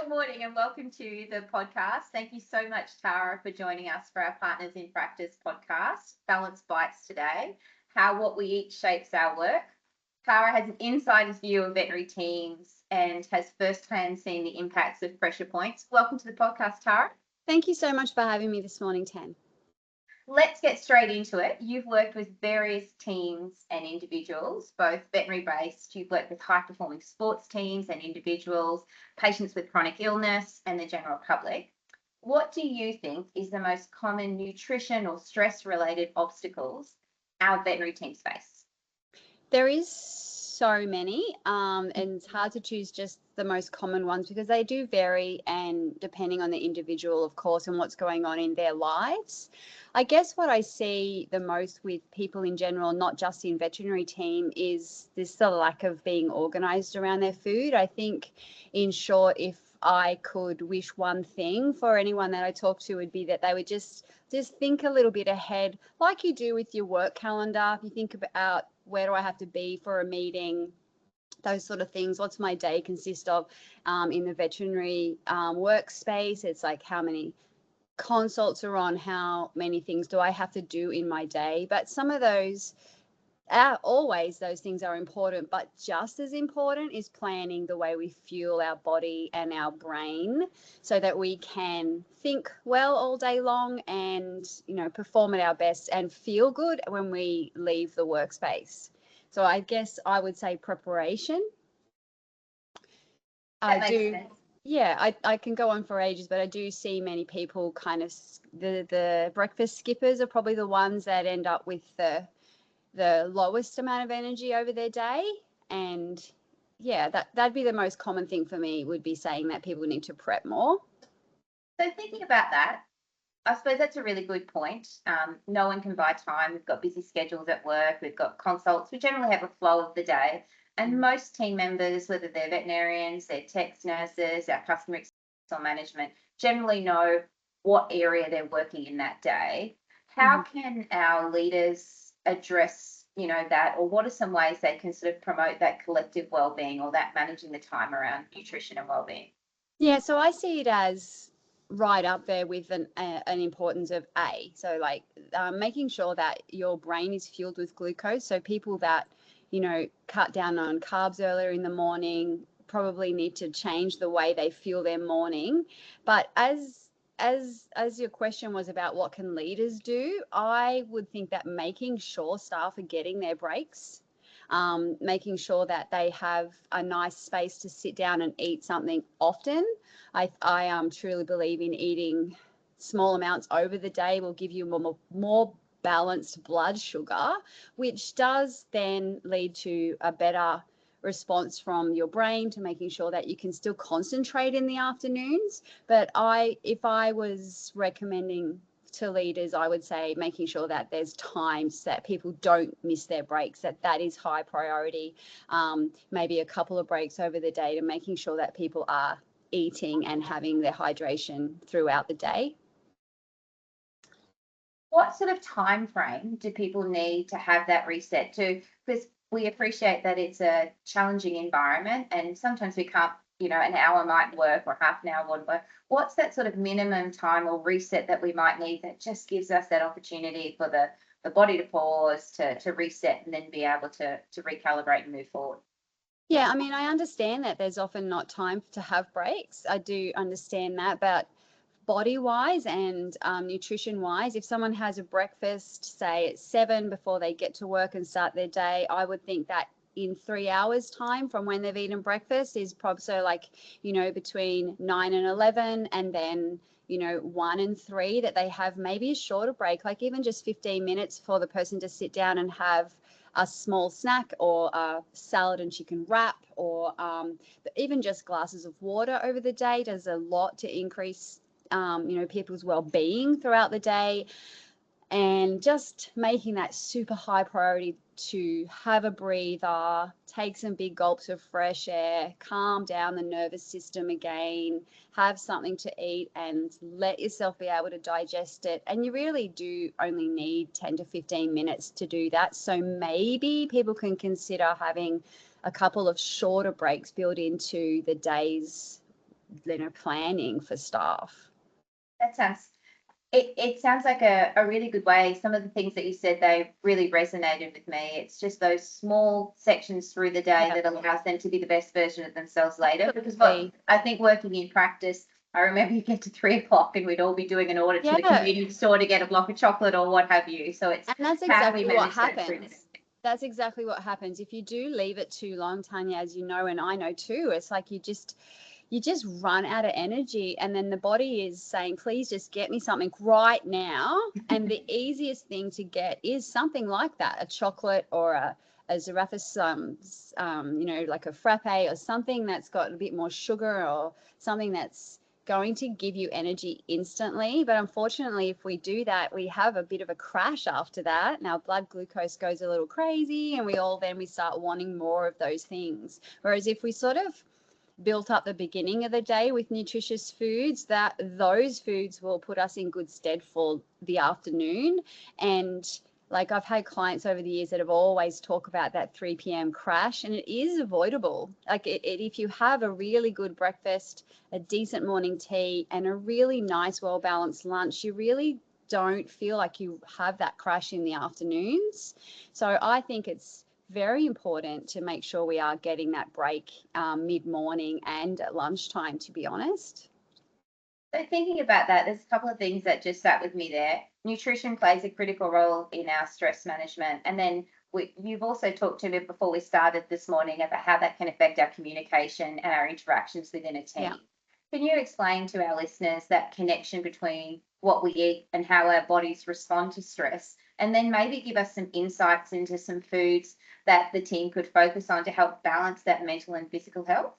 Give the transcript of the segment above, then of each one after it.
Good morning and welcome to the podcast. Thank you so much, Tara, for joining us for our Partners in Practice podcast, Balanced Bites today, how what we eat shapes our work. Tara has an insider's view of veterinary teams and has firsthand seen the impacts of pressure points. Welcome to the podcast, Tara. Thank you so much for having me this morning, Tan. Let's get straight into it. You've worked with various teams and individuals, both veterinary-based. You've worked with high-performing sports teams and individuals, patients with chronic illness, and the general public. What do you think is the most common nutrition or stress-related obstacles our veterinary teams face? There is so many, and it's hard to choose just the most common ones because they do vary, and depending on the individual, of course, and what's going on in their lives. I guess what I see the most with people in general, not just in veterinary team, is this the lack of being organised around their food. I think, in short, if I could wish one thing for anyone that I talk to, would be that they would just think a little bit ahead, like you do with your work calendar. If you think about where do I have to be for a meeting, those sort of things. What's my day consist of in the veterinary workspace? It's like how many consults are on, how many things do I have to do in my day? But some of those always those things are important, but just as important is planning the way we fuel our body and our brain so that we can think well all day long and, perform at our best and feel good when we leave the workspace. So I guess I would say preparation. That makes sense. Yeah, I can go on for ages, but I do see many people kind of the breakfast skippers are probably the ones that end up with the lowest amount of energy over their day. And yeah, that'd be the most common thing for me, would be saying that people need to prep more. So thinking about that, I suppose that's a really good point. No one can buy time. We've got busy schedules at work. We've got consults. We generally have a flow of the day. And most team members, whether they're veterinarians, they're techs, nurses, our customer experience or management, generally know what area they're working in that day. How can our leaders address, that, or what are some ways they can sort of promote that collective well-being or that managing the time around nutrition and well-being? Yeah, so I see it as right up there with an importance of so like making sure that your brain is fueled with glucose. So people that cut down on carbs earlier in the morning probably need to change the way they fuel their morning. But as your question was about what can leaders do, I would think that making sure staff are getting their breaks, making sure that they have a nice space to sit down and eat something often. I truly believe in eating small amounts over the day will give you more balanced blood sugar, which does then lead to a better response from your brain to making sure that you can still concentrate in the afternoons. But if I was recommending to leaders, I would say making sure that there's times that people don't miss their breaks, that is high priority. Maybe a couple of breaks over the day to making sure that people are eating and having their hydration throughout the day. What sort of time frame do people need to have that reset to? Because we appreciate that it's a challenging environment and sometimes we can't, an hour might work or half an hour would work. What's that sort of minimum time or reset that we might need that just gives us that opportunity for the body to pause, to reset and then be able to recalibrate and move forward? Yeah, I mean, I understand that there's often not time to have breaks. I do understand that, but body-wise and nutrition-wise, if someone has a breakfast, say at 7 before they get to work and start their day, I would think that in 3 hours time from when they've eaten breakfast is probably so between 9 and 11, and then 1 and 3 that they have maybe a shorter break, like even just 15 minutes for the person to sit down and have a small snack or a salad and chicken wrap, or but even just glasses of water over the day does a lot to increase people's well-being throughout the day. And just making that super high priority to have a breather, take some big gulps of fresh air, calm down the nervous system again, have something to eat and let yourself be able to digest it. And you really do only need 10 to 15 minutes to do that. So maybe people can consider having a couple of shorter breaks built into the day's planning for staff. That sounds, it sounds like a really good way. Some of the things that you said, they really resonated with me. It's just those small sections through the day that allows them to be the best version of themselves later. Because what I think working in practice, I remember you get to 3 o'clock and we'd all be doing an order to the convenience store to get a block of chocolate or what have you. So it's, and that's exactly what happens. That's exactly what happens. If you do leave it too long, Tanya, as you know, and I know too, it's like you just run out of energy, and then the body is saying, please just get me something right now. And the easiest thing to get is something like that, a chocolate or a Zareffa's, like a frappe or something that's got a bit more sugar, or something that's going to give you energy instantly. But unfortunately, if we do that, we have a bit of a crash after that, and our blood glucose goes a little crazy, and we start wanting more of those things. Whereas if we sort of built up the beginning of the day with nutritious foods, that those foods will put us in good stead for the afternoon. And like, I've had clients over the years that have always talk about that 3 p.m. crash, and it is avoidable. Like if you have a really good breakfast, a decent morning tea, and a really nice, well-balanced lunch, you really don't feel like you have that crash in the afternoons. So I think it's very important to make sure we are getting that break mid-morning and at lunchtime, to be honest. So thinking about that, there's a couple of things that just sat with me there. Nutrition plays a critical role in our stress management. And then you've also talked to me before we started this morning about how that can affect our communication and our interactions within a team. Yeah. Can you explain to our listeners that connection between what we eat and how our bodies respond to stress? And then maybe give us some insights into some foods that the team could focus on to help balance that mental and physical health?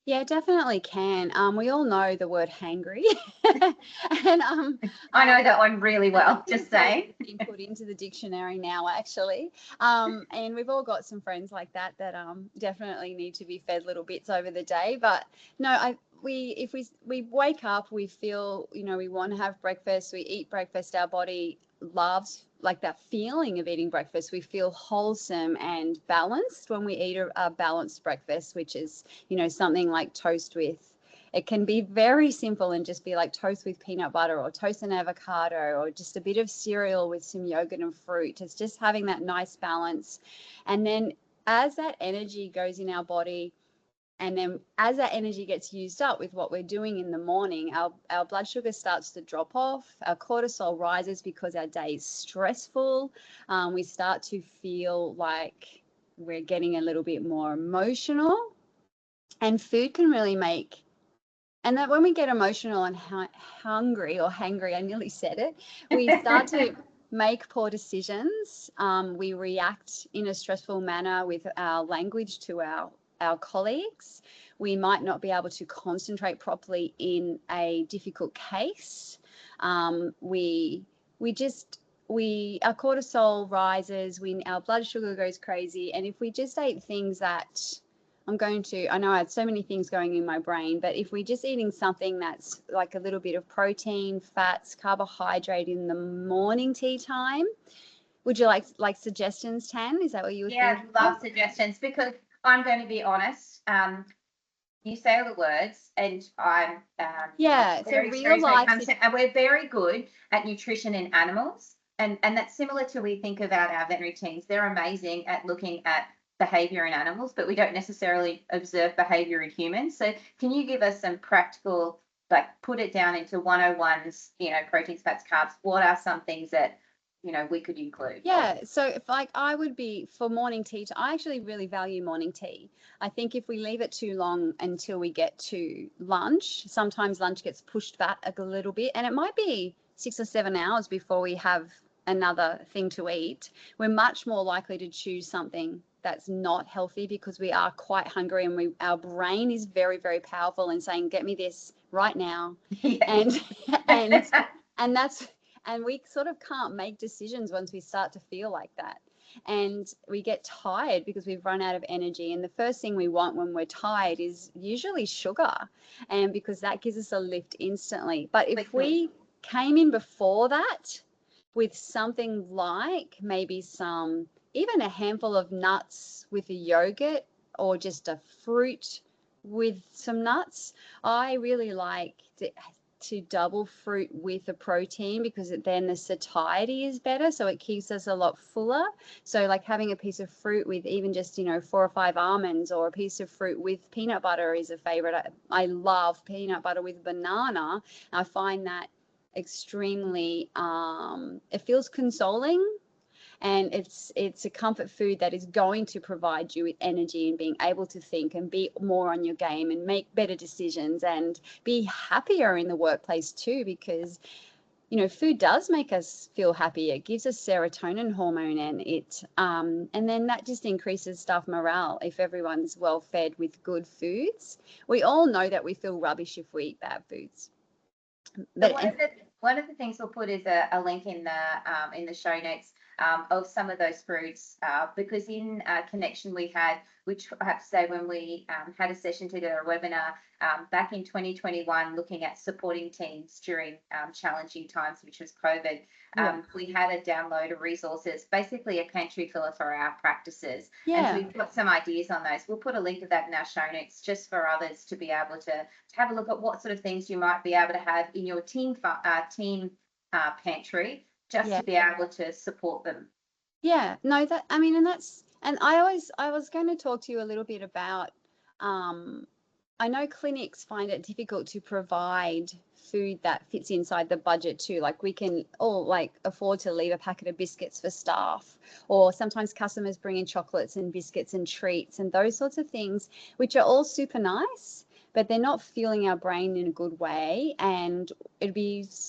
Yeah, definitely can. We all know the word hangry. And I know that one really well, just saying. Being put into the dictionary now, actually. And we've all got some friends like that definitely need to be fed little bits over the day. But no, if we wake up, we feel, we want to have breakfast, we eat breakfast, our body loves like that feeling of eating breakfast. We feel wholesome and balanced when we eat a balanced breakfast, which is, something like toast with, it can be very simple and just be like toast with peanut butter or toast and avocado, or just a bit of cereal with some yogurt and fruit. It's just having that nice balance. And then as that energy goes in our body, and then as that energy gets used up with what we're doing in the morning, our blood sugar starts to drop off, our cortisol rises because our day is stressful. We start to feel like we're getting a little bit more emotional. And food can really make, and that when we get emotional and hungry or hangry, I nearly said it, we start to make poor decisions. We react in a stressful manner with our language to our colleagues. We might not be able to concentrate properly in a difficult case. Our cortisol rises, our blood sugar goes crazy. And if we just ate things that I know I had so many things going in my brain, but if we're just eating something that's like a little bit of protein, fats, carbohydrate in the morning tea time, would you like suggestions, Tan? Is that what you were thinking? Yeah, love suggestions, because I'm going to be honest. You say all the words, and I'm so real life. And we're very good at nutrition in animals, and that's similar to, we think about our veterinary teams. They're amazing at looking at behavior in animals, but we don't necessarily observe behavior in humans. So can you give us some practical, like, put it down into 101s, proteins, fats, carbs? What are some things that we could include? Yeah, so if I would be for morning tea, I actually really value morning tea. I think if we leave it too long until we get to lunch, sometimes lunch gets pushed back a little bit, and it might be 6 or 7 hours before we have another thing to eat. We're much more likely to choose something that's not healthy because we are quite hungry, and our brain is very, very powerful in saying, get me this right now. Yes. And we sort of can't make decisions once we start to feel like that. And we get tired because we've run out of energy. And the first thing we want when we're tired is usually sugar, and because that gives us a lift instantly. But if we came in before that with something like maybe even a handful of nuts with a yogurt, or just a fruit with some nuts. I really like to double fruit with a protein because then the satiety is better, so it keeps us a lot fuller. So like having a piece of fruit with even just 4 or 5 almonds, or a piece of fruit with peanut butter is a favorite. I love peanut butter with banana. I find that extremely it feels consoling, and it's a comfort food that is going to provide you with energy and being able to think and be more on your game and make better decisions and be happier in the workplace too, because food does make us feel happy. It gives us serotonin hormone, and and then that just increases staff morale if everyone's well fed with good foods. We all know that we feel rubbish if we eat bad foods. So But one of the things we'll put is a link in the show notes of some of those fruits, because in connection we had, which I have to say, when we had a session together, a webinar back in 2021, looking at supporting teams during challenging times, which was COVID. We had a download of resources, basically a pantry filler for our practices. And so we've got some ideas on those. We'll put a link to that in our show notes just for others to be able to have a look at what sort of things you might be able to have in your team pantry, just to be able to support them. Yeah, no, that I mean, and I was going to talk to you a little bit about, I know clinics find it difficult to provide food that fits inside the budget too. Like we can all like afford to leave a packet of biscuits for staff, or sometimes customers bring in chocolates and biscuits and treats and those sorts of things, which are all super nice, but they're not fueling our brain in a good way. And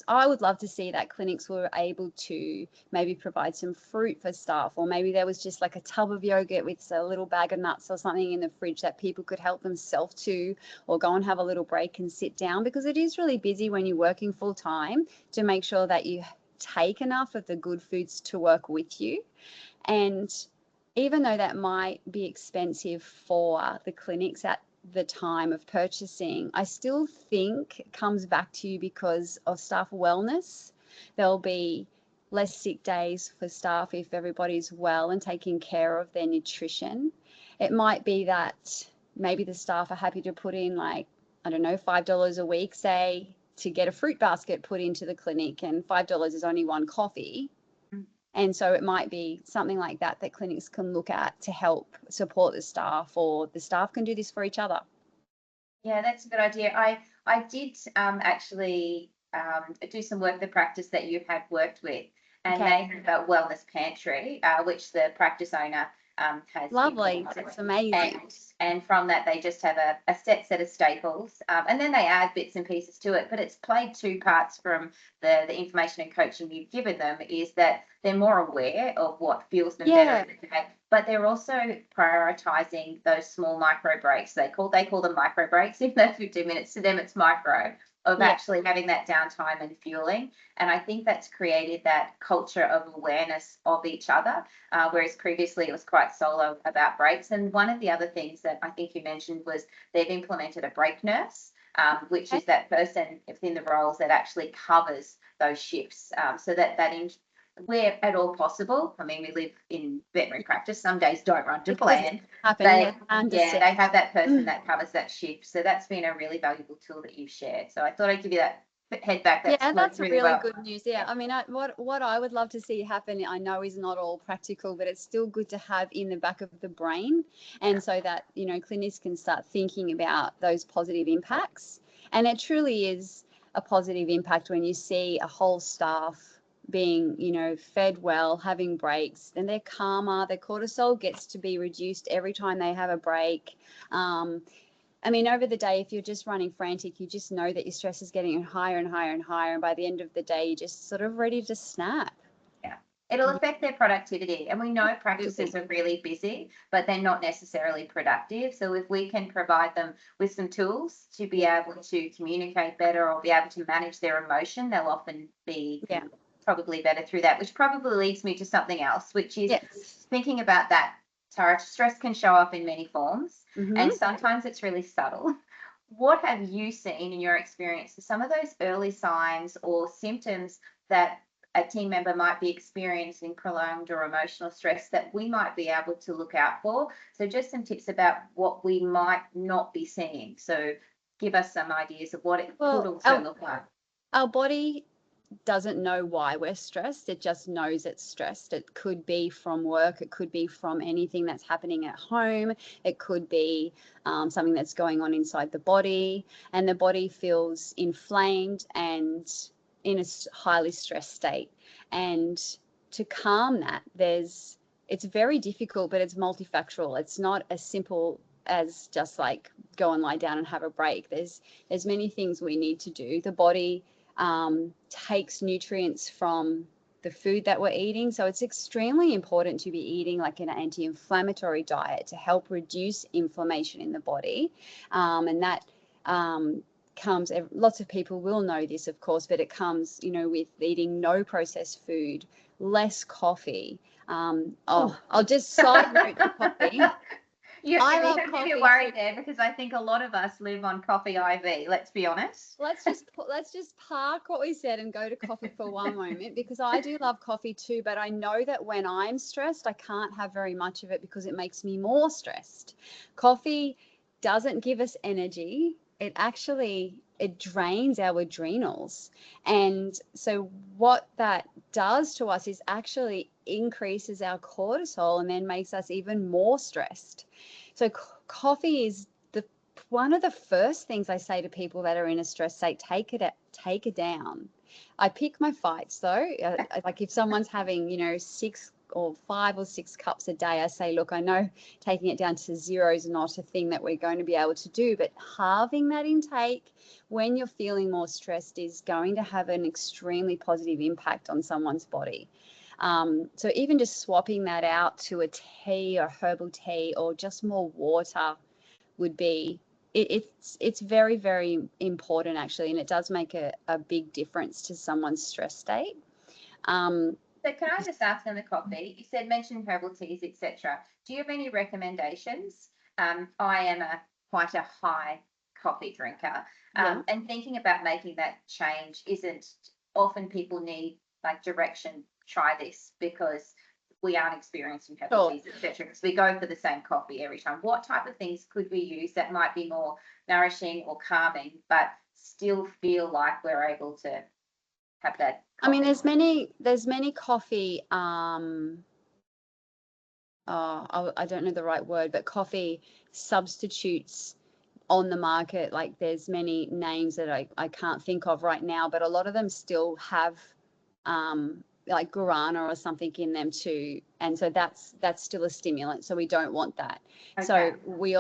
I would love to see that clinics were able to maybe provide some fruit for staff, or maybe there was just like a tub of yogurt with a little bag of nuts or something in the fridge that people could help themselves to, or go and have a little break and sit down, because it is really busy when you're working full time, to make sure that you take enough of the good foods to work with you. And even though that might be expensive for the clinics at the time of purchasing, I still think it comes back to you because of staff wellness. There'll be less sick days for staff if everybody's well and taking care of their nutrition. It might be that maybe the staff are happy to put in, like, I don't know, $5 a week, say, to get a fruit basket put into the clinic, and $5 is only one coffee. And so it might be something like that that clinics can look at to help support the staff, or the staff can do this for each other. Yeah, that's a good idea. I did actually do some work, the practice that you had worked with, and Okay. they have a wellness pantry, which the practice owner has Lovely. implemented. It's amazing. And from that, they just have a set of staples, and then they add bits and pieces to it. But it's played two parts from the information and coaching you've given them, is that they're more aware of what fuels them better in the day, but they're also prioritizing those small micro breaks. They call them micro breaks, even though 15 minutes to them it's micro, of actually having that downtime and fueling. And I think that's created that culture of awareness of each other, whereas previously it was quite solo about breaks. And one of the other things that I think you mentioned was they've implemented a break nurse, which is that person within the roles that actually covers those shifts, so that where at all possible. I mean, we live in veterinary practice. Some days don't run to plan. They have that person that covers that shift. So that's been a really valuable tool that you've shared. So I thought I'd give you that head back. That's really really well. good news. I mean, what I would love to see happen, I know is not all practical, but it's still good to have in the back of the brain, and so that clinics can start thinking about those positive impacts. And it truly is a positive impact when you see a whole staff being fed well, having breaks, then they're calmer, their cortisol gets to be reduced every time they have a break. I mean, over the day, if you're just running frantic, you just know that your stress is getting higher and higher and higher. And by the end of the day, you're just sort of ready to snap. Yeah. It'll affect their productivity. And we know practices are really busy, but they're not necessarily productive. So if we can provide them with some tools to be able to communicate better or be able to manage their emotion, they'll often be probably better through that, which probably leads me to something else, which is thinking about that. Tara, stress can show up in many forms, and sometimes it's really subtle. What have you seen in your experience, some of those early signs or symptoms that a team member might be experiencing prolonged or emotional stress that we might be able to look out for. So just some tips about what we might not be seeing. So give us some ideas of what it could also look like. Our body doesn't know why we're stressed. It just knows it's stressed. It could be from work. It could be from anything that's happening at home. It could be something that's going on inside the body, and the body feels inflamed and in a highly stressed state. And to calm that, it's very difficult, but it's multifactorial. It's not as simple as just like go and lie down and have a break. There's many things we need to do. The body takes nutrients from the food that we're eating. So it's extremely important to be eating like an anti-inflammatory diet to help reduce inflammation in the body. And that comes, lots of people will know this, of course, but it comes, with eating no processed food, less coffee. I'll just side note the coffee. I love coffee. You're worried there because I think a lot of us live on coffee IV. Let's be honest. Let's just park what we said and go to coffee for one moment, because I do love coffee too. But I know that when I'm stressed, I can't have very much of it because it makes me more stressed. Coffee doesn't give us energy. It drains our adrenals. And so what that does to us is actually increases our cortisol and then makes us even more stressed. So coffee is one of the first things I say to people that are in a stress state: take it down. I pick my fights though. Like if someone's having, 6 or 5 or 6 cups a day, I say, look, I know taking it down to 0 is not a thing that we're going to be able to do, but halving that intake when you're feeling more stressed is going to have an extremely positive impact on someone's body. So even just swapping that out to a tea or herbal tea or just more water would be, it's very, very important actually, and it does make a big difference to someone's stress state. So can I just ask on the coffee, you mentioned herbal teas, etc. Do you have any recommendations? I am quite a high coffee drinker, and thinking about making that change isn't often. People need like direction. Try this, because we aren't experiencing herbal teas, etc. Because we go for the same coffee every time. What type of things could we use that might be more nourishing or calming, but still feel like we're able to have that coffee? I mean, there's many coffee. I don't know the right word, but coffee substitutes on the market. Like there's many names that I can't think of right now, but a lot of them still have like guarana or something in them too, and so that's still a stimulant, so we don't want that. Okay.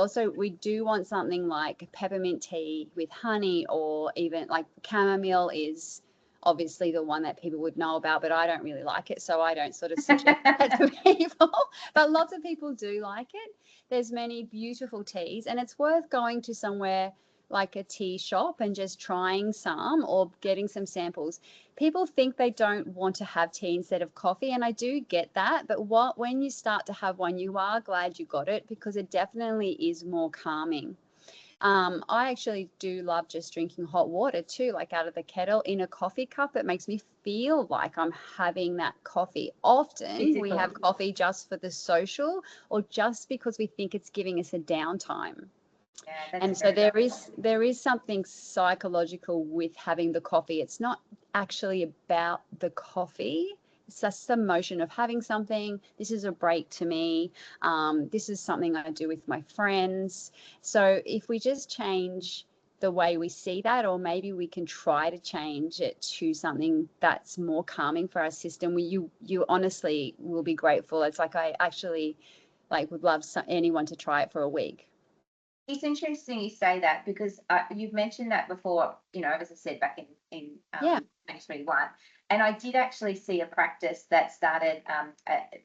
So we do want something like peppermint tea with honey, or even like chamomile is obviously the one that people would know about, but I don't really like it, so I don't sort of suggest that to people, but lots of people do like it. There's many beautiful teas, and it's worth going to somewhere like a tea shop and just trying some or getting some samples. People think they don't want to have tea instead of coffee, and I do get that, but when you start to have one, you are glad you got it, because it definitely is more calming. I actually do love just drinking hot water too, like out of the kettle in a coffee cup. It makes me feel like I'm having that coffee. Often we have coffee just for the social, or just because we think it's giving us a downtime. Yeah, and so there is something psychological with having the coffee. It's not actually about the coffee. It's just the motion of having something. This is a break to me. This is something I do with my friends. So if we just change the way we see that, or maybe we can try to change it to something that's more calming for our system, you honestly will be grateful. It's like I actually would love anyone to try it for a week. It's interesting you say that, because you've mentioned that before, as I said, back in 2021. And I did actually see a practice that started,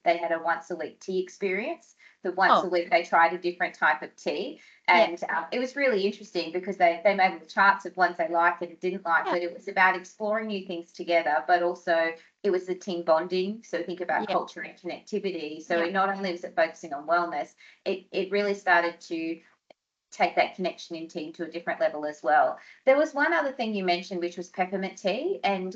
they had a once a week tea experience. So once a week they tried a different type of tea. And it was really interesting, because they made little charts of ones they liked and didn't like, but it was about exploring new things together, but also it was the team bonding. So think about culture and connectivity. So it not only was it focusing on wellness, it really started to take that connection in tea to a different level as well. There was one other thing you mentioned, which was peppermint tea, and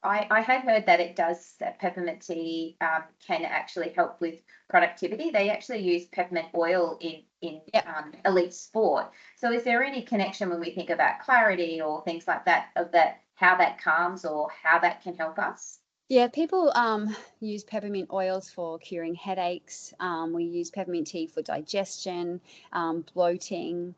I had heard that it does, that peppermint tea can actually help with productivity. They actually use peppermint oil in Yep. elite sport. So is there any connection when we think about clarity or things like that, of that, how that calms or how that can help us? Yeah, people use peppermint oils for curing headaches. We use peppermint tea for digestion, bloating.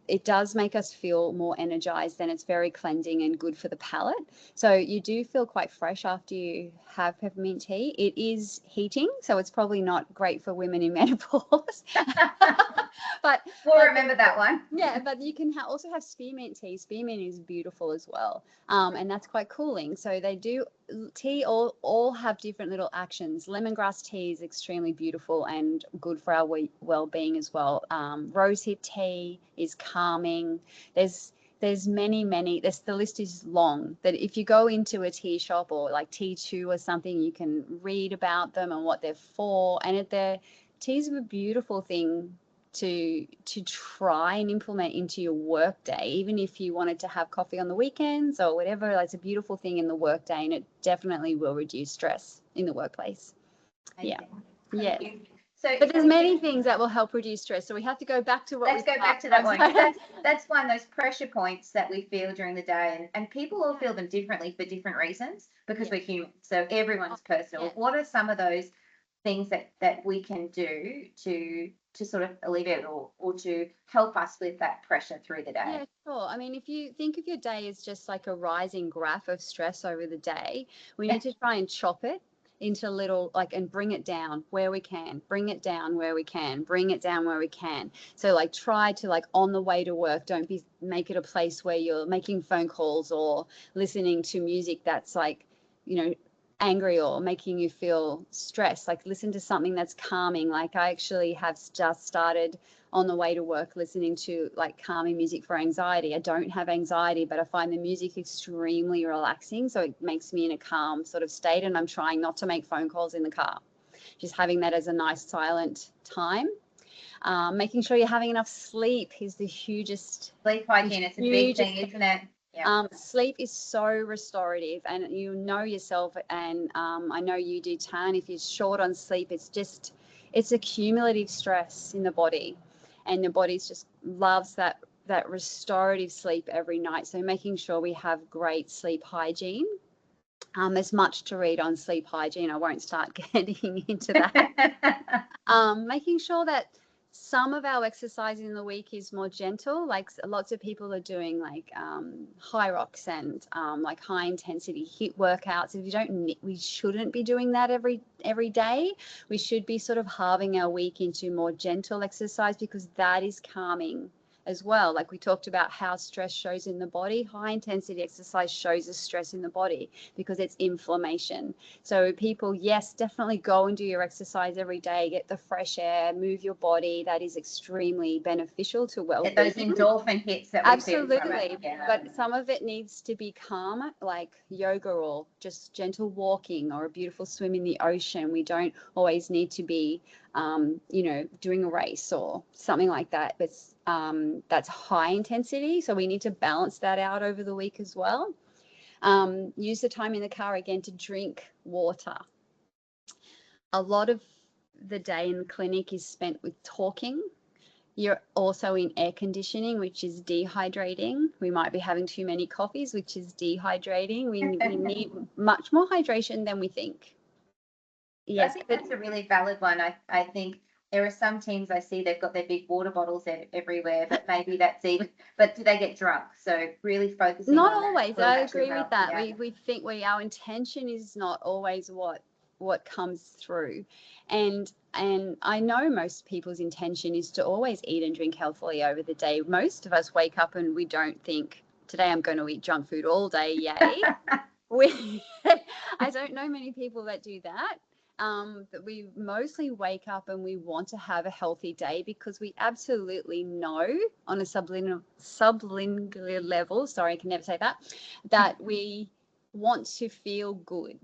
It does make us feel more energized, and it's very cleansing and good for the palate. So you do feel quite fresh after you have peppermint tea. It is heating, so it's probably not great for women in menopause. but We'll but remember that one. yeah, but you can also have spearmint tea. Spearmint is beautiful as well, and that's quite cooling. So they do tea all have different little actions. Lemongrass tea is extremely beautiful and good for our well-being as well. Rosehip tea is calming. There's many. The list is long. That if you go into a tea shop or like Tea2 or something, you can read about them and what they're for. And teas are a beautiful thing to try and implement into your work day, even if you wanted to have coffee on the weekends or whatever. Like, it's a beautiful thing in the work day, and it definitely will reduce stress in the workplace. Amazing. Yeah. Thank you. So But there's many things that will help reduce stress. So we have to go back to what let's go back to that one. That's one, those pressure points that we feel during the day, and people all feel them differently for different reasons, because we're human. So everyone's personal. yeah. What are some of those things that we can do to sort of alleviate or to help us with that pressure through the day? Yeah, sure. I mean, if you think of your day as just like a rising graph of stress over the day, we need to try and chop it into little, like, and bring it down where we can, bring it down where we can, bring it down where we can. So like, try to, like, on the way to work, don't make it a place where you're making phone calls or listening to music that's like, angry or making you feel stressed. Like, listen to something that's calming. Like, I actually have just started on the way to work listening to like calming music for anxiety. I don't have anxiety, but I find the music extremely relaxing, so it makes me in a calm sort of state, and I'm trying not to make phone calls in the car, just having that as a nice silent time. Making sure you're having enough sleep is the hugest. Sleep hygiene, it's a big thing, isn't it? Yeah. Sleep is so restorative, and you know yourself, and I know you do, Tan. If you're short on sleep, it's a cumulative stress in the body, and the body just loves that restorative sleep every night. So making sure we have great sleep hygiene. There's much to read on sleep hygiene. I won't start getting into that. Making sure that some of our exercise in the week is more gentle. Like, lots of people are doing like high rocks and like high intensity HIIT workouts. If you don't, we shouldn't be doing that every day. We should be sort of halving our week into more gentle exercise, because that is calming as well. Like, we talked about how stress shows in the body. High intensity exercise shows us stress in the body because it's inflammation. So people, yes, definitely go and do your exercise every day, get the fresh air, move your body. That is extremely beneficial to well-being. Those endorphin hits that we Absolutely. feel from it. Yeah. But some of it needs to be calm, like yoga or just gentle walking or a beautiful swim in the ocean. We don't always need to be doing a race or something like that. But that's high intensity. So we need to balance that out over the week as well. Use the time in the car again to drink water. A lot of the day in the clinic is spent with talking. You're also in air conditioning, which is dehydrating. We might be having too many coffees, which is dehydrating. We need much more hydration than we think. Yes, I think that's a really valid one. I think there are some teams I see, they've got their big water bottles everywhere, but maybe that's even, but do they get drunk? So really focusing not on always. That I agree with that. Yeah. We think our intention is not always what comes through. And I know most people's intention is to always eat and drink healthily over the day. Most of us wake up and we don't think, today I'm going to eat junk food all day, yay. I don't know many people that do that. But we mostly wake up and we want to have a healthy day because we absolutely know on a sublingual level, sorry, I can never say that we want to feel good.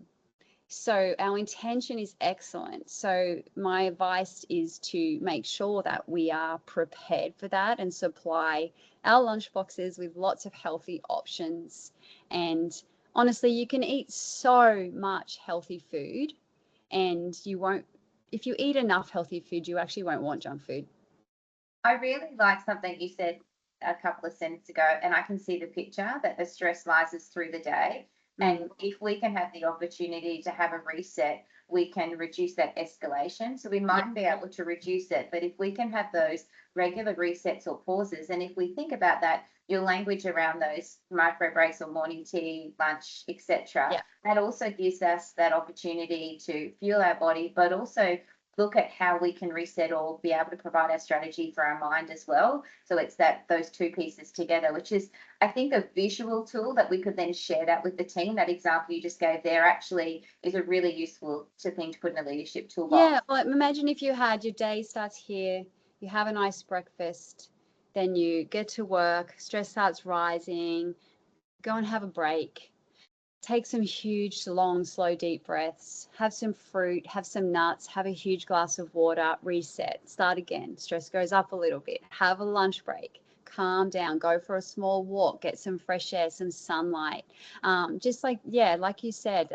So our intention is excellent. So my advice is to make sure that we are prepared for that and supply our lunch boxes with lots of healthy options. And honestly, you can eat so much healthy food, and you won't, if you eat enough healthy food, you actually won't want junk food. I really like something you said a couple of sentences ago, and I can see the picture that the stress rises through the day. Mm. And if we can have the opportunity to have a reset, we can reduce that escalation. So we Yeah. might be able to reduce it, but if we can have those regular resets or pauses, and if we think about that, your language around those micro breaks or morning tea, lunch, etc., Yeah. that also gives us that opportunity to fuel our body, but also look at how we can reset or be able to provide our strategy for our mind as well. So it's that those two pieces together, which is, I think, a visual tool that we could then share that with the team. That example you just gave there actually is a really useful thing to put in a leadership Yeah. toolbox. Well, imagine if you had your day starts here, you have a nice breakfast, then you get to work, stress starts rising, go and have a break. Take some huge, long, slow, deep breaths, have some fruit, have some nuts, have a huge glass of water, reset, start again. Stress goes up a little bit, have a lunch break, calm down, go for a small walk, get some fresh air, some sunlight. Just like, yeah, like you said,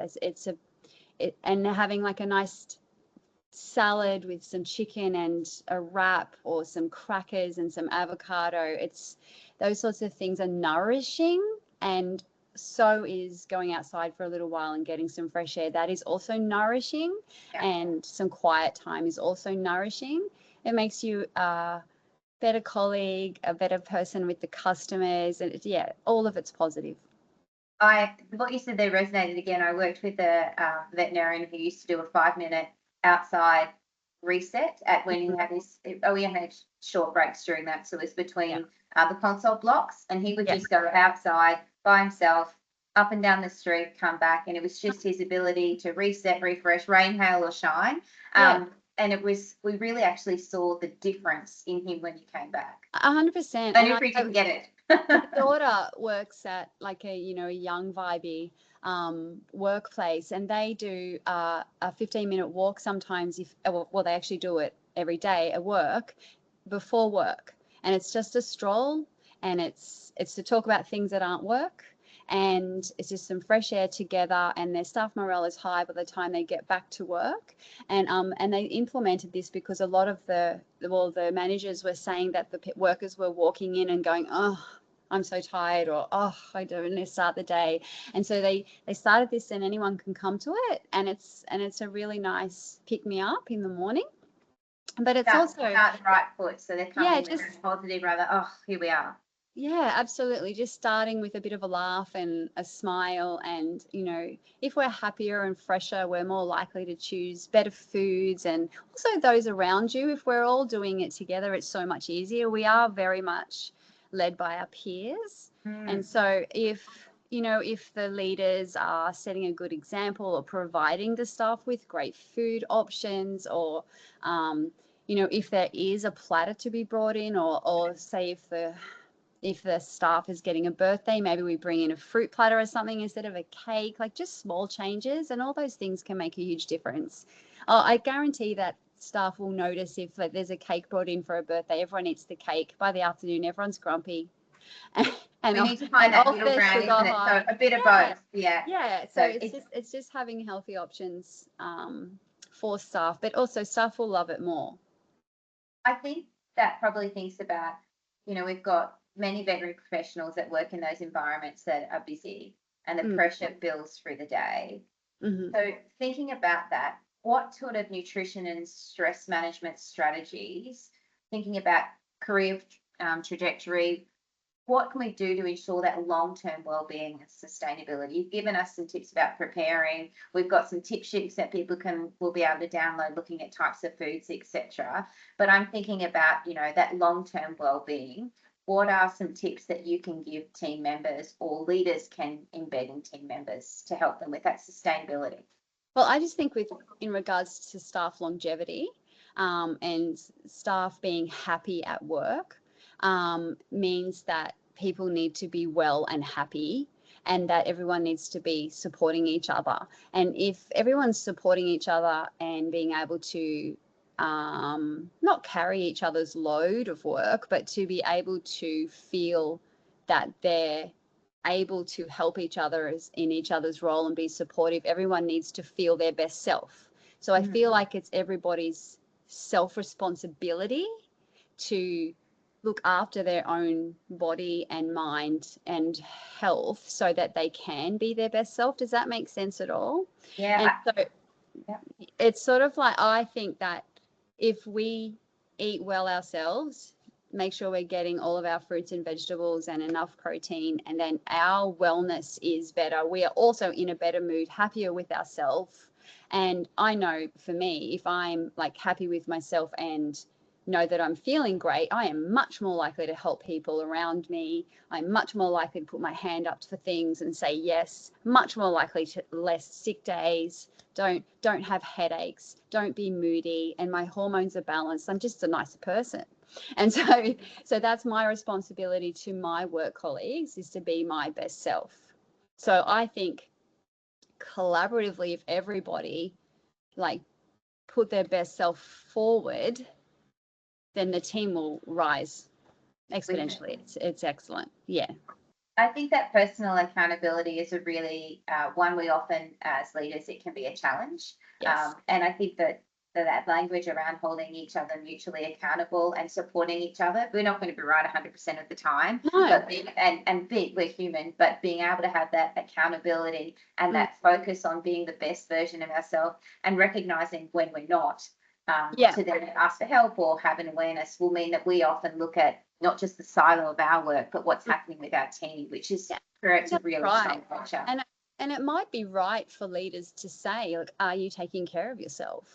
and having like a nice salad with some chicken and a wrap or some crackers and some avocado. It's those sorts of things are nourishing, and so is going outside for a little while and getting some fresh air. That is also nourishing, Yeah. and some quiet time is also nourishing. It makes you a better colleague, a better person with the customers, and yeah, all of it's positive. What you said there resonated again. I worked with a veterinarian who used to do a 5 minute outside reset at when he had his. Oh, we had short breaks during that, so it was Yeah, between the consult blocks, and he would yeah, just go outside by himself, up and down the street, come back, and it was just his ability to reset, refresh, rain, hail, or shine. yeah. And it was we really actually saw the difference in him when he came back, 100%. and And if we I didn't get it. my daughter works at like a young vibey workplace, and they do a 15-minute walk sometimes. If well, they actually do it every day at work before work, and it's just a stroll, and it's to talk about things that aren't work, and it's just some fresh air together, and their staff morale is high by the time they get back to work. And they implemented this because a lot of the managers were saying that the workers were walking in and going, oh, I'm so tired, or oh, I don't want to start the day. And so they started this, and anyone can come to it, and it's a really nice pick me up in the morning. But it's also, Start the right foot, so they're yeah, coming with just a positive rather. Oh, here we are. yeah, absolutely. Just starting with a bit of a laugh and a smile. And, if we're happier and fresher, we're more likely to choose better foods, and also those around you. If we're all doing it together, it's so much easier. We are very much led by our peers. And Mm. so if the leaders are setting a good example or providing the staff with great food options, or, if there is a platter to be brought in, or say if the staff is getting a birthday, maybe we bring in a fruit platter or something instead of a cake, like just small changes, and all those things can make a huge difference. I guarantee that staff will notice if like, there's a cake brought in for a birthday, everyone eats the cake. By the afternoon, everyone's grumpy and, We need to find and that off middle their ground, sugar isn't it? So high. a bit of Yeah, both. Yeah. yeah. So So it's it's just having healthy options for staff, but also staff will love it more. I think that probably thinks about, we've got many veterinary professionals that work in those environments that are busy and the Mm, pressure builds through the day. hmm So thinking about that, what sort of nutrition and stress management strategies, thinking about career trajectory, what can we do to ensure that long-term well-being and sustainability? You've given us some tips about preparing. We've got some tip sheets that people will be able to download, looking at types of foods, etc. But I'm thinking about, that long-term well-being. What are some tips that you can give team members or leaders can embed in team members to help them with that sustainability? Well, I just think in regards to staff longevity, and staff being happy at work, means that people need to be well and happy, and that everyone needs to be supporting each other. And if everyone's supporting each other and being able to not carry each other's load of work, but to be able to feel that they're able to help each other in each other's role and be supportive. Everyone needs to feel their best self. So I feel like it's everybody's self-responsibility to look after their own body and mind and health so that they can be their best self. Does that make sense at all? And so it's sort of like, I think that if we eat well ourselves, make sure we're getting all of our fruits and vegetables and enough protein, and then our wellness is better. We are also in a better mood, happier with ourselves. And I know for me, if I'm like happy with myself and know that I'm feeling great, I am much more likely to help people around me. I'm much more likely to put my hand up for things and say yes, much more likely to less sick days, don't have headaches, don't be moody, and my hormones are balanced. I'm just a nicer person. And so that's my responsibility to my work colleagues, is to be my best self. So I think collaboratively, if everybody like put their best self forward, then the team will rise exponentially. It's excellent. Yeah. I think that personal accountability is a really one we often, as leaders, it can be a challenge. Yes. And I think that language around holding each other mutually accountable and supporting each other, we're not going to be right 100% of the time, No. but we're human, but being able to have that accountability and that focus on being the best version of ourselves and recognizing when we're not, to then ask for help or have an awareness, will mean that we often look at not just the silo of our work, but what's happening with our team, which is creates a really strong culture. And it might be right for leaders to say, like, are you taking care of yourself?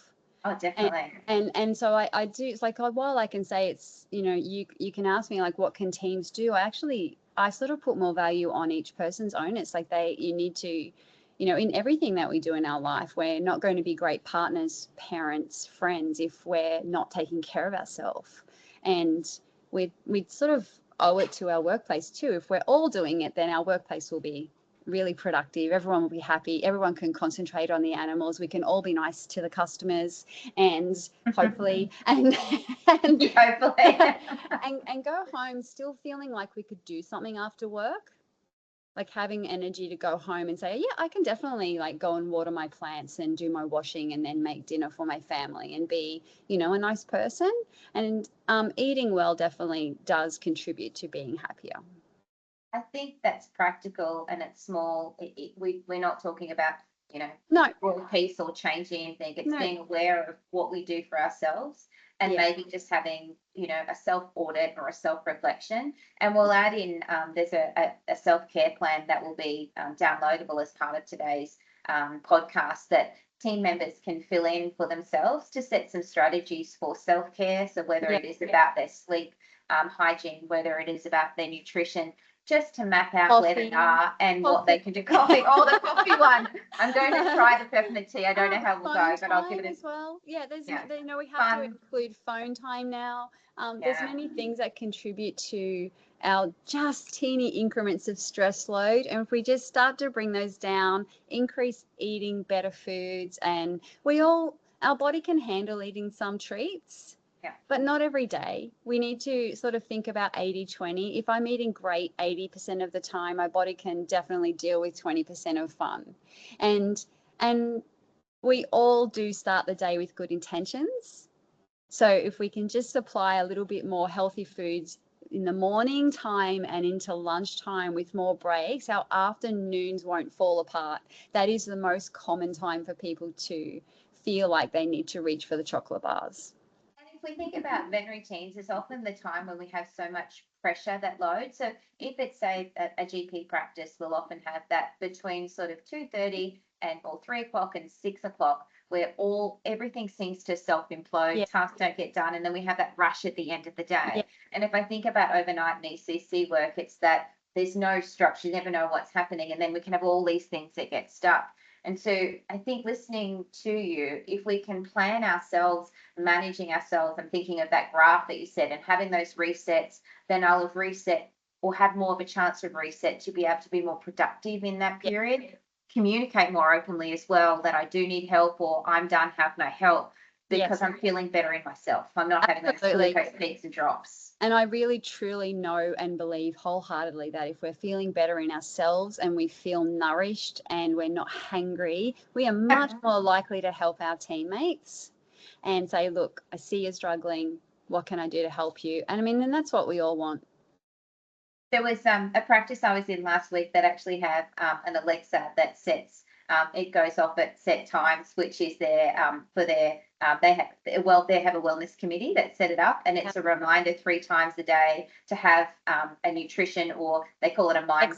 Oh, definitely. And so I do, it's like, while I can say it's, you can ask me like, what can teams do? I sort of put more value on each person's own. It's like you need to, in everything that we do in our life, we're not going to be great partners, parents, friends, if we're not taking care of ourselves. And we'd sort of owe it to our workplace too. If we're all doing it, then our workplace will be really productive. Everyone will be happy. Everyone can concentrate on the animals. We can all be nice to the customers, and hopefully, and hopefully, and go home still feeling like we could do something after work. Like having energy to go home and say, yeah, I can definitely like go and water my plants and do my washing and then make dinner for my family and be, a nice person. And eating well definitely does contribute to being happier. I think that's practical and it's small. We're not talking about, No. world peace or changing anything. It's No. being aware of what we do for ourselves and maybe just having, a self audit or a self reflection. And we'll add in, there's a self-care plan that will be downloadable as part of today's podcast that team members can fill in for themselves to set some strategies for self-care. So whether it is about their sleep hygiene, whether it is about their nutrition, just to map out where they are and what they can do. Coffee, the coffee one. I'm going to try the peppermint tea. I don't know how we'll go, but I'll give it as well. Yeah, we have Fun. to include phone time now. There's many things that contribute to our just teeny increments of stress load, and if we just start to bring those down, increase eating better foods, and our body can handle eating some treats. Yeah. But not every day. We need to sort of think about 80-20. If I'm eating great 80% of the time, my body can definitely deal with 20% of fun. And we all do start the day with good intentions. So if we can just supply a little bit more healthy foods in the morning time and into lunchtime with more breaks, our afternoons won't fall apart. That is the most common time for people to feel like they need to reach for the chocolate bars. If we think about veterinary teams, it's often the time when we have so much pressure that load. So if it's say a GP practice, we'll often have that between sort of 2:30 or 3 o'clock and 6 o'clock, where everything seems to self-implode, tasks don't get done, and then we have that rush at the end of the day. Yeah. And if I think about overnight and ECC work, it's that there's no structure, you never know what's happening, and then we can have all these things that get stuck. And so I think listening to you, if we can plan ourselves, managing ourselves, and thinking of that graph that you said and having those resets, then I'll have reset or have more of a chance of reset to be able to be more productive in that period, communicate more openly as well that I do need help or I'm done, have no help. because I'm feeling better in myself. I'm not having those glucose peaks and drops. And I really, truly know and believe wholeheartedly that if we're feeling better in ourselves and we feel nourished and we're not hangry, we are much more likely to help our teammates and say, look, I see you're struggling. What can I do to help you? And I mean, and that's what we all want. There was a practice I was in last week that actually have an Alexa that sets, it goes off at set times, which is their for their they have a wellness committee that set it up, and it's a reminder 3 times a day to have a nutrition, or they call it a mind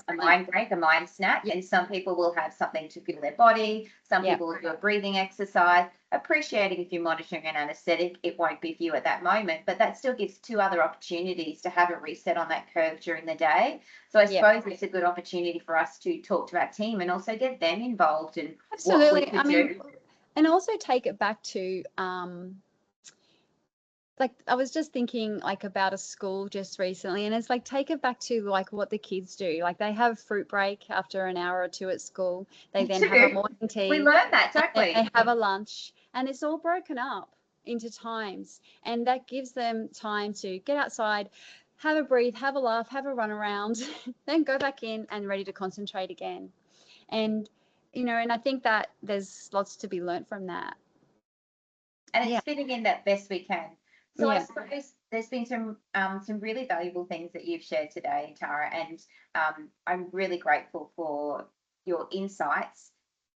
break, a mind snack. And some people will have something to fuel their body. Some people will do a breathing exercise. Appreciating if you're monitoring an anaesthetic, it won't be for you at that moment, but that still gives 2 other opportunities to have a reset on that curve during the day. So I suppose it's a good opportunity for us to talk to our team and also get them involved in what we can do. And also take it back to like I was just thinking like about a school just recently, and it's like take it back to like what the kids do. Like they have fruit break after an hour or 2 at school. They then have a morning tea. We learn that, don't we? They have a lunch, and it's all broken up into times, and that gives them time to get outside, have a breathe, have a laugh, have a run around, then go back in and ready to concentrate again. And and I think that there's lots to be learnt from that. And it's fitting in that best we can. So I suppose there's been some really valuable things that you've shared today, Tara, and I'm really grateful for your insights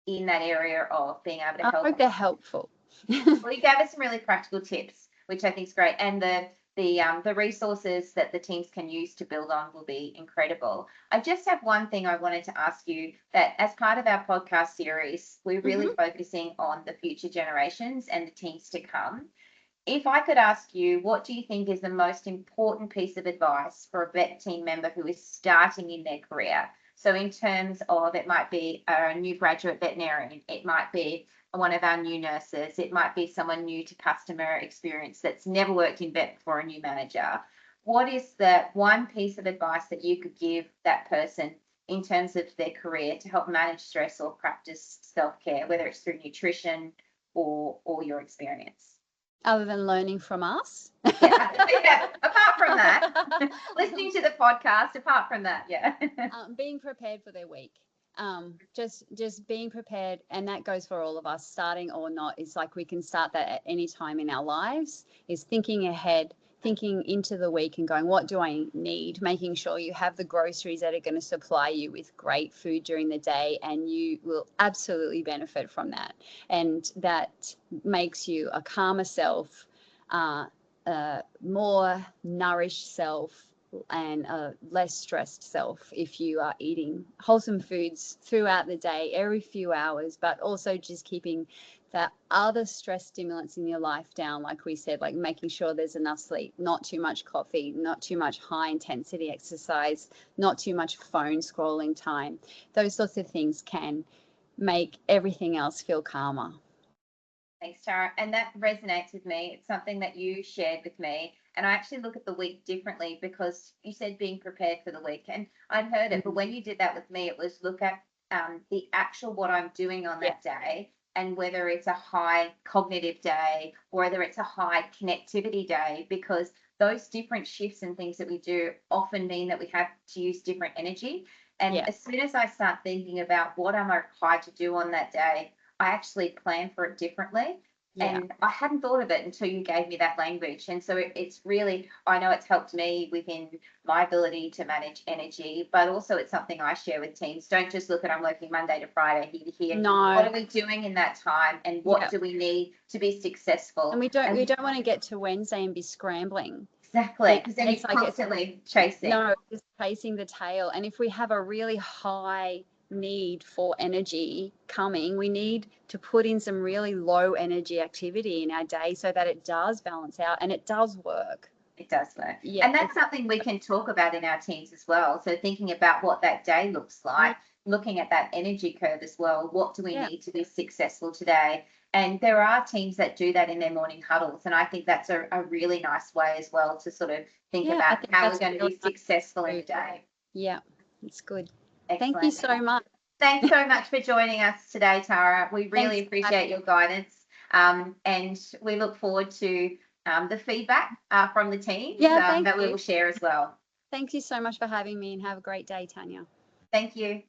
in that area of being able to help. I hope they're helpful. Well, you gave us some really practical tips, which I think is great, and the resources that the teams can use to build on will be incredible. I just have one thing I wanted to ask you, that as part of our podcast series, we're really focusing on the future generations and the teams to come. If I could ask you, what do you think is the most important piece of advice for a vet team member who is starting in their career? So in terms of, it might be a new graduate veterinarian, it might be one of our new nurses, it might be someone new to customer experience that's never worked in vet before, a new manager. What is the one piece of advice that you could give that person in terms of their career to help manage stress or practice self-care, whether it's through nutrition or your experience? Other than learning from us? Apart from that, listening to the podcast, apart from that, being prepared for their week. Just being prepared, and that goes for all of us, starting or not. It's like we can start that at any time in our lives, is thinking ahead, thinking into the week and going, what do I need? Making sure you have the groceries that are going to supply you with great food during the day, and you will absolutely benefit from that. And that makes you a calmer self, more nourished self, and a less stressed self if you are eating wholesome foods throughout the day, every few hours, but also just keeping that other stress stimulants in your life down, like we said, like making sure there's enough sleep, not too much coffee, not too much high intensity exercise, not too much phone scrolling time. Those sorts of things can make everything else feel calmer. Thanks, Tara. And that resonates with me. It's something that you shared with me. And I actually look at the week differently, because you said being prepared for the week. And I'd heard it, but when you did that with me, it was look at the actual what I'm doing on that day, and whether it's a high cognitive day or whether it's a high connectivity day, because those different shifts and things that we do often mean that we have to use different energy. And as soon as I start thinking about what am I required to do on that day, I actually plan for it differently. And I hadn't thought of it until you gave me that language. And so it's really, I know it's helped me within my ability to manage energy, but also it's something I share with teams. Don't just look at, I'm working Monday to Friday, here to here. No. What are we doing in that time, and what do we need to be successful? And we don't want to get to Wednesday and be scrambling. Exactly, because then you're constantly chasing. No, just chasing the tail. And if we have a really high need for energy coming, we need to put in some really low energy activity in our day so that it does balance out and it does work. It does work. Yeah. And that's something we can talk about in our teams as well. So thinking about what that day looks like, looking at that energy curve as well. What do we need to be successful today? And there are teams that do that in their morning huddles. And I think that's a really nice way as well to sort of think about how we're going to be successful in the day. Yeah, it's good. Excellent. Thank you so much. Thanks so much for joining us today, Tara. We really appreciate your guidance. And we look forward to the feedback from the teams Yeah, thank that we you. will share as well. Thank you so much for having me, and have a great day, Tanya. Thank you.